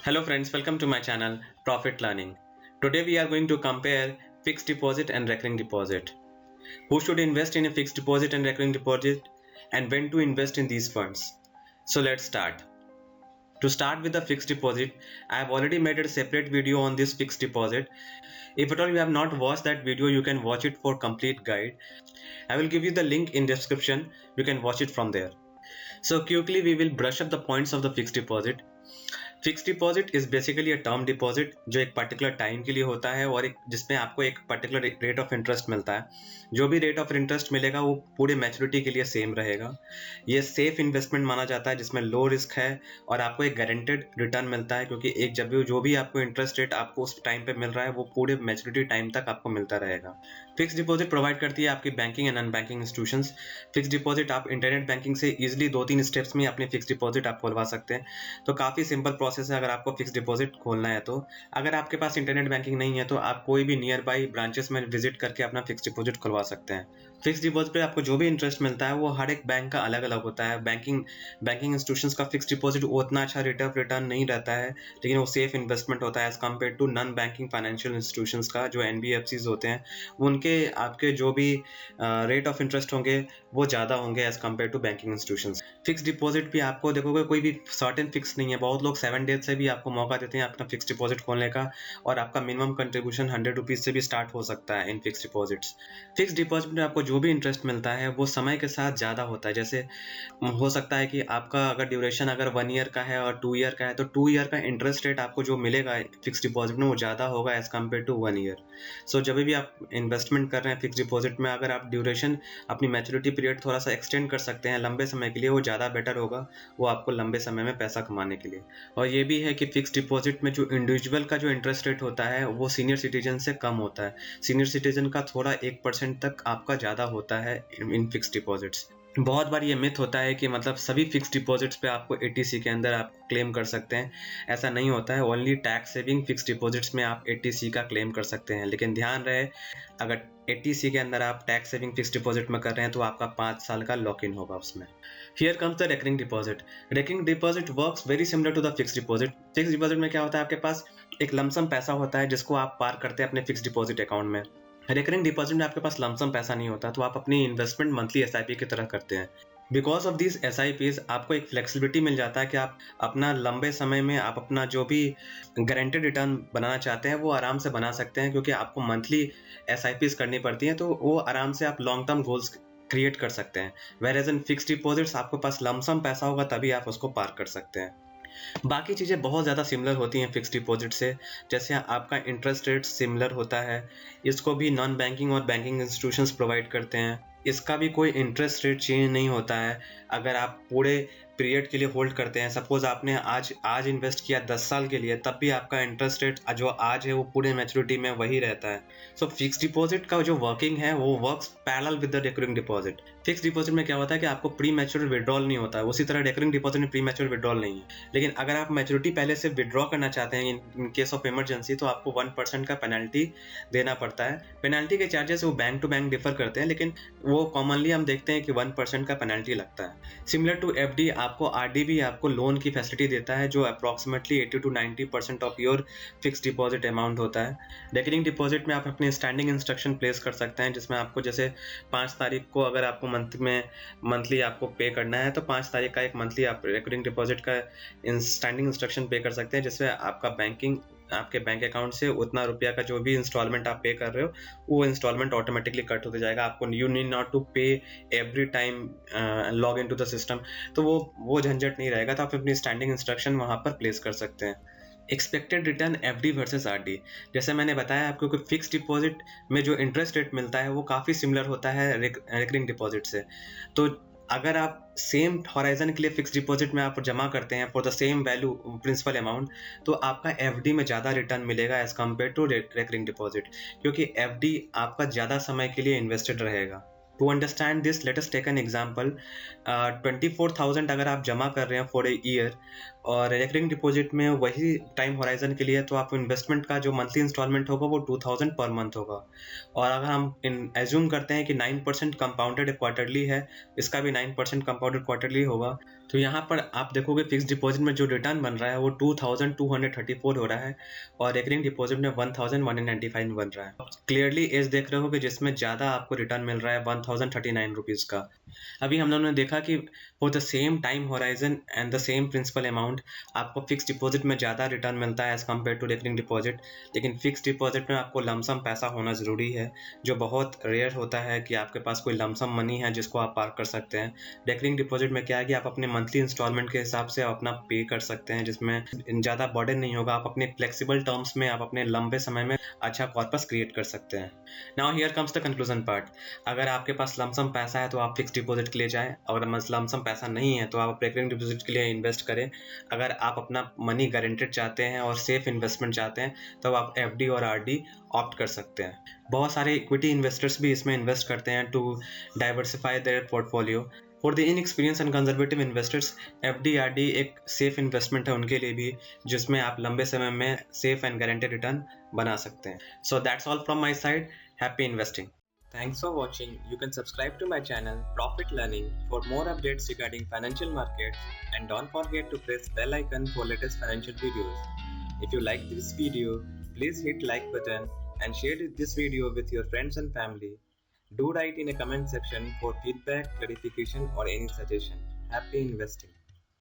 Hello friends, welcome to my channel Profit Learning. Today we are going to compare fixed deposit and recurring deposit. Who should invest in a fixed deposit and recurring deposit and when to invest in these funds? So let's start. To start with the fixed deposit, I have already made a separate video on this fixed deposit. If at all you have not watched that video, you can watch it for complete guide. I will give you the link in description. You can watch it from there. So quickly we will brush up the points of the fixed deposit. Fix deposit is basically a term deposit जो एक particular time के लिए होता है और एक जिसमें आपको एक पर्टिकुलर रेट ऑफ इंटरेस्ट मिलता है। जो भी रेट ऑफ इंटरेस्ट मिलेगा वो पूरे मैच्योरिटी के लिए सेम रहेगा। ये सेफ इन्वेस्टमेंट माना जाता है जिसमें लो रिस्क है और आपको एक गारंटेड रिटर्न मिलता है, क्योंकि एक जब जो भी आपको इंटरेस्ट रेट आपको उस टाइम पे मिल रहा है वो पूरे मैच्योरिटी टाइम तक आपको मिलता रहेगा। फिक्स डिपॉजिट प्रोवाइड करती है आपकी banking and non banking institutions. Fix deposit आप इंटरनेट बैंकिंग से इजीली 2-3 स्टेप्स में अपनी फिक्स डिपॉजिट आप खोलवा सकते हैं। तो काफ़ी सिंपल प्रोसेस है अगर आपको फिक्स डिपॉजिट खोलना है तो। अगर आपके पास इंटरनेट बैंकिंग नहीं है तो आप कोई भी नियर बाई ब्रांचेस में विजिट करके अपना फिक्स डिपॉजिट खुलवा सकते हैं। फिक्स डिपॉजिट पे आपको जो भी इंटरेस्ट मिलता है वो हर एक बैंक का अलग अलग होता है। बैंकिंग इंस्टीट्यूशंस का फिक्स डिपॉजिट उतना अच्छा रेट ऑफ रिटर्न नहीं रहता है, लेकिन वो सेफ इन्वेस्टमेंट होता है as compare to non banking financial institutions का जो NBFCs होते हैं। उनके आपके जो भी रेट ऑफ इंटरेस्ट होंगे वो ज़्यादा होंगे as compare to banking institutions. Fix deposit भी आपको देखोगे कोई भी सर्टेन फिक्स नहीं है। बहुत लोग 7 डेज से भी आपको मौका देते हैं अपना फिक्स डिपॉजिट खोलने का, और आपका मिनिमम कंट्रीब्यूशन 100 रुपीज़ से भी स्टार्ट हो सकता है in fix deposits. Fix deposit में आपको जो भी इंटरेस्ट मिलता है वो समय के साथ ज़्यादा होता है। जैसे हो सकता है कि आपका अगर ड्यूरेशन अगर 1 ईयर का है और 2 ईयर का है तो 2 ईयर का इंटरेस्ट रेट आपको जो मिलेगा फिक्स डिपॉजिट में वो ज़्यादा होगा एज कम्पेयर टू 1 ईयर। सो जब भी आप इन्वेस्टमेंट कर रहे हैं फिक्स डिपॉजिट में, अगर आप ड्यूरेशन अपनी मैच्योरिटी पीरियड थोड़ा सा एक्सटेंड कर सकते हैं लंबे समय के लिए, वो ज़्यादा बेटर होगा वो आपको लंबे समय में पैसा कमाने के लिए। और ये भी है कि फिक्स डिपॉजिट में जो इंडिविजुअल का जो इंटरेस्ट रेट होता है वो सीनियर सिटीजन से कम होता है। सीनियर सिटीजन का थोड़ा 1% तक आपका ज़्यादा होता है इन फिक्स डिपॉजिट्स। बहुत बार ये मिथ होता है कि मतलब सभी फिक्स डिपॉजिट्स पे आपको 80C के अंदर आप क्लेम कर सकते हैं। ऐसा नहीं होता है। Only tax saving fix deposits में आप 80C का क्लेम कर सकते हैं, लेकिन ध्यान रहे अगर 80C के अंदर आप टैक्स सेविंग फिक्स डिपॉजिट में कर रहे हैं तो आपका 5 साल का लॉक इन होगा उसमें। Here comes the recurring deposit. Recurring deposit works very similar to the fix deposit. Fix deposit में क्या होता है, आपके पास एक लमसम पैसा होता है जिसको आप पार करते हैं अपने फिक्स डिपॉजिट अकाउंट में। रेकरिंग डिपॉजिट में आपके पास लमसम पैसा नहीं होता, तो आप अपनी इन्वेस्टमेंट मंथली SIP की तरह करते हैं। बिकॉज ऑफ दिस SIPs आपको एक फ्लेक्सिबिलिटी मिल जाता है कि आप अपना लंबे समय में आप अपना जो भी गारंटेड रिटर्न बनाना चाहते हैं वो आराम से बना सकते हैं, क्योंकि आपको मंथली SIPs करनी पड़ती हैं, तो वो आराम से आप लॉन्ग टर्म गोल्स क्रिएट कर सकते हैं। वेयर एन फिक्स डिपॉजिट्स आपके पास लमसम पैसा होगा तभी आप उसको पार कर सकते हैं। बाकी चीज़ें बहुत ज़्यादा सिमिलर होती हैं फिक्स डिपॉजिट से। जैसे आपका इंटरेस्ट रेट सिमिलर होता है, इसको भी नॉन बैंकिंग और बैंकिंग इंस्टीट्यूशंस प्रोवाइड करते हैं। इसका भी कोई इंटरेस्ट रेट चेंज नहीं होता है अगर आप पूरे पीरियड के लिए होल्ड करते हैं। सपोज आपने आज इन्वेस्ट किया 10 साल के लिए, तब भी आपका इंटरेस्ट रेट जो आज है वो पूरे मैच्योरिटी में वही रहता है। सो फिक्स डिपॉजिट का जो वर्किंग है वो works parallel with the recurring deposit. Fix deposit में क्या होता है कि आपको प्री मैच्योर विड्रॉल नहीं होता है, उसी तरह रिकरिंग डिपॉजिट में प्री मैच्योर विड्रॉल नहीं है। लेकिन अगर आप मैच्योरिटी पहले से विड्रॉ करना चाहते हैं इन केस ऑफ इमरजेंसी, तो आपको 1% का पेनल्टी देना पड़ता है। पेनल्टी के चार्जेस वो बैंक टू बैंक डिफर करते हैं, लेकिन वो कॉमनली हम देखते हैं कि 1% का पेनल्टी लगता है। सिमिलर टू FD, आपको RD भी आपको लोन की फैसिलिटी देता है जो approximately 80 to 90% of your fix deposit amount होता है। रेकरिंग डिपॉजिट में आप अपने स्टैंडिंग इंस्ट्रक्शन प्लेस कर सकते हैं, जिसमें आपको जैसे 5 तारीख को अगर आपको मंथली आपको पे करना है तो 5 तारीख का एक मंथली आप रेकरिंग डिपॉजिट का स्टैंडिंग इंस्ट्रक्शन पे कर सकते हैं, जिससे आपके बैंक अकाउंट से उतना रुपया का जो भी इंस्टॉलमेंट आप पे कर रहे हो वो इंस्टॉलमेंट ऑटोमेटिकली कट होते जाएगा। आपको you need not to pay every time log in to the system, तो वो झंझट नहीं रहेगा। तो आप अपनी स्टैंडिंग इंस्ट्रक्शन वहाँ पर प्लेस कर सकते हैं। Expected return FD versus RD, जैसे मैंने बताया आपको कि फिक्स डिपॉजिट में जो इंटरेस्ट रेट मिलता है वो काफ़ी सिमिलर होता है रेकरिंग डिपॉजिट से। तो अगर आप सेम हॉराइजन के लिए फिक्स डिपॉजिट में आप जमा करते हैं for the same value principal amount, तो आपका FD में ज़्यादा रिटर्न मिलेगा as compare to recurring deposit, क्योंकि FD आपका ज़्यादा समय के लिए इन्वेस्टेड रहेगा। To understand this let us take an example. 24,000 अगर आप जमा कर रहे हैं फॉर ए ईयर और रेकरिंग डिपॉजिट में वही टाइम होराइजन के लिए, तो आपको इन्वेस्टमेंट का जो मंथली इंस्टॉलमेंट होगा वो 2000 पर मंथ होगा। और अगर हम एज्यूम करते हैं कि 9% कंपाउंडेड क्वार्टरली है, इसका भी 9% कंपाउंडेड क्वार्टरली होगा, तो यहाँ पर आप देखोगे फिक्स डिपॉजिट में जो रिटर्न बन रहा है वो 2234 हो रहा है और रेकरिंग डिपॉजिट में 1195 बन रहा है। क्लियरली एज देख रहे हो कि जिसमें ज़्यादा आपको रिटर्न मिल रहा है 1039 रुपीज़ का। अभी हम लोगों ने देखा कि for the same time horizon and the same principal amount आपको फिक्स डिपॉजिट में ज़्यादा रिटर्न मिलता है as compare to recurring deposit. लेकिन फिक्स डिपॉजिट में आपको लमसम पैसा होना ज़रूरी है, जो बहुत रेयर होता है कि आपके पास कोई लमसम मनी है जिसको आप पार्क कर सकते हैं। रेकरिंग डिपॉजिट में क्या है कि आप अपने मंथली इंस्टॉलमेंट के हिसाब से अपना पे कर सकते हैं, जिसमें ज़्यादा बर्डन नहीं होगा। आप अपने फ्लेक्सिबल टर्म्स में, आप अपने लंबे समय में अच्छा कॉर्पस क्रिएट कर सकते हैं। Now here comes the conclusion part. अगर आपके पास लमसम पैसा है तो आप फिक्स डिपॉजिट के लिए जाएं, अगर लमसम पैसा नहीं है तो आप रेकरिंग डिपॉजिट के लिए इन्वेस्ट करें। अगर आप अपना मनी गारंटेड चाहते हैं और सेफ इन्वेस्टमेंट चाहते हैं तो आप एफडी और आरडी ऑप्ट कर सकते हैं। बहुत सारे इक्विटी इन्वेस्टर्स भी इसमें इन्वेस्ट करते हैं to diversify their portfolio. For the inexperience and conservative investors, FD RD एक सेफ इन्वेस्टमेंट है उनके लिए भी, जिसमें आप लंबे समय में सेफ एंड गारंटेड रिटर्न बना सकते हैं। So that's all from my side. Happy investing. Thanks for watching. You can subscribe to my channel Profit Learning for more updates regarding financial markets, and don't forget to press bell icon for latest financial videos. If you like this video, please hit like button and share this video with your friends and family. Do write in a comment section for feedback, clarification or any suggestion. Happy investing.